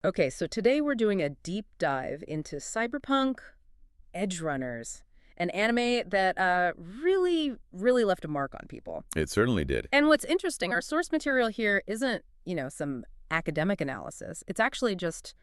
Okay, so today we're doing a deep dive into cyberpunk Edgerunners, an anime that really left a mark on people. It certainly did. And what's interesting, our source material here isn't, some academic analysis. It's actually just,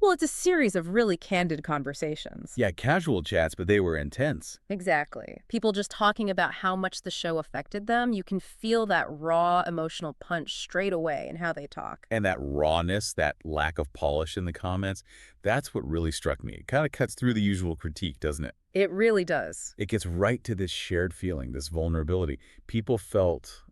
well, it's a series of really candid conversations. Yeah, casual chats, but they were intense. Exactly. People just talking about how much the show affected them. You can feel that raw emotional punch straight away in how they talk. And that rawness, that lack of polish in the comments, that's what really struck me. It kind of cuts through the usual critique, doesn't it? It really does. It gets right to this shared feeling, this vulnerability. People felt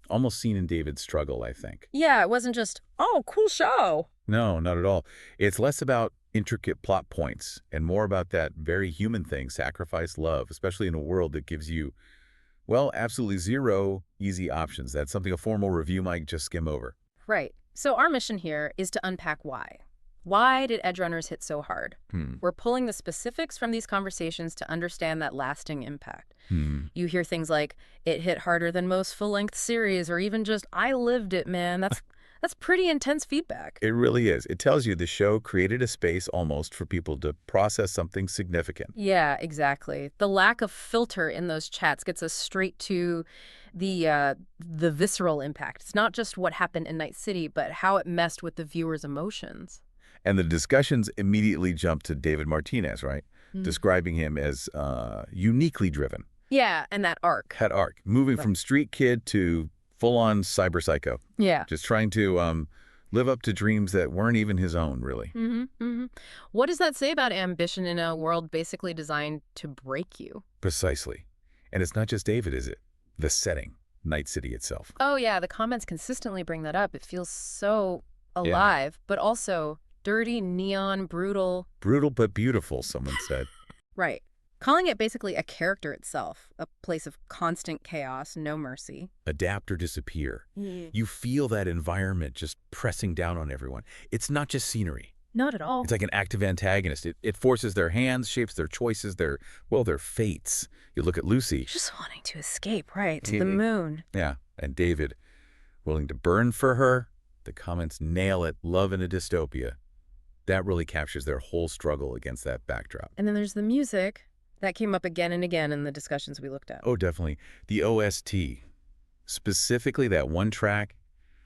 almost seen in David's struggle, I think. Yeah, it wasn't just, oh, cool show. No, not at all. It's less about intricate plot points and more about that very human thing, sacrifice, love, especially in a world that gives you, well, absolutely zero easy options. That's something a formal review might just skim over. Right. So our mission here is to unpack why. Why did Edgerunners hit so hard? Hmm. We're pulling the specifics from these conversations to understand that lasting impact. Hmm. You hear things like, it hit harder than most full-length series, or even just, I lived it, man. That's pretty intense feedback. It really is. It tells you the show created a space almost for people to process something significant. Yeah, exactly. The lack of filter in those chats gets us straight to the visceral impact. It's not just what happened in Night City, but how it messed with the viewer's emotions. And the discussions immediately jump to David Martinez, right? Mm. Describing him as uniquely driven. Yeah, and that arc. That arc, moving Right. from street kid to full-on cyber psycho. Yeah. Just trying to live up to dreams that weren't even his own, really. What does that say about ambition in a world basically designed to break you? Precisely. And it's not just David, is it? The setting, Night City itself. Oh, yeah, the comments consistently bring that up. It feels so Yeah. alive, but also dirty, neon, brutal. Brutal but beautiful, someone said. Right. Calling it basically a character itself, a place of constant chaos, no mercy. Adapt or disappear. Yeah. You feel that environment just pressing down on everyone. It's not just scenery. Not at all. It's like an active antagonist. It forces their hands, shapes their choices, their fates. You look at Lucy. Just wanting to escape, right, to the Mhm. moon. Yeah, and David, willing to burn for her. The comments nail it. Love in a dystopia. That really captures their whole struggle against that backdrop. And then there's the music. That came up again and again in the discussions we looked at. Oh, definitely. The OST. Specifically that one track,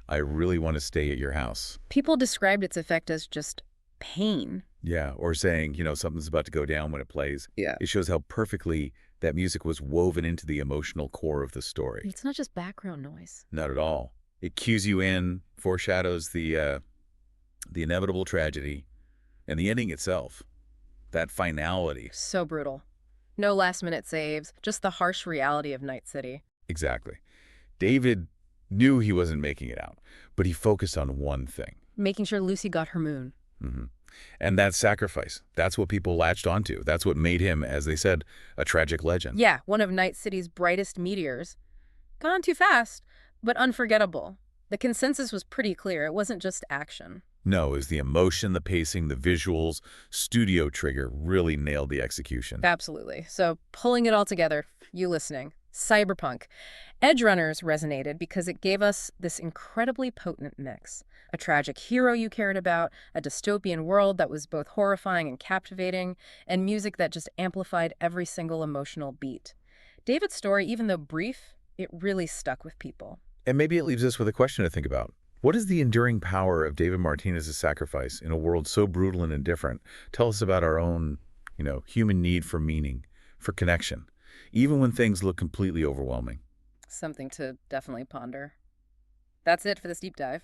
I Really Want to Stay at Your House. People described its effect as just pain. Yeah, or saying, something's about to go down when it plays. Yeah. It shows how perfectly that music was woven into the emotional core of the story. It's not just background noise. Not at all. It cues you in, foreshadows the inevitable tragedy, and the ending itself. That finality. So brutal. No last-minute saves, just the harsh reality of Night City. Exactly. David knew he wasn't making it out, but he focused on one thing. Making sure Lucy got her moon. hmm And that sacrifice. That's what people latched onto. That's what made him, as they said, a tragic legend. Yeah, one of Night City's brightest meteors. Gone too fast, but unforgettable. The consensus was pretty clear. It wasn't just action. No, it was the emotion, the pacing, the visuals. Studio Trigger really nailed the execution. Absolutely. So pulling it all together, you listening, cyberpunk. Edgerunners resonated because it gave us this incredibly potent mix. A tragic hero you cared about, a dystopian world that was both horrifying and captivating, and music that just amplified every single emotional beat. David's story, even though brief, it really stuck with people. And maybe it leaves us with a question to think about. What is the enduring power of David Martinez's sacrifice in a world so brutal and indifferent? Tell us about our own, human need for meaning, for connection, even when things look completely overwhelming. Something to definitely ponder. That's it for this deep dive.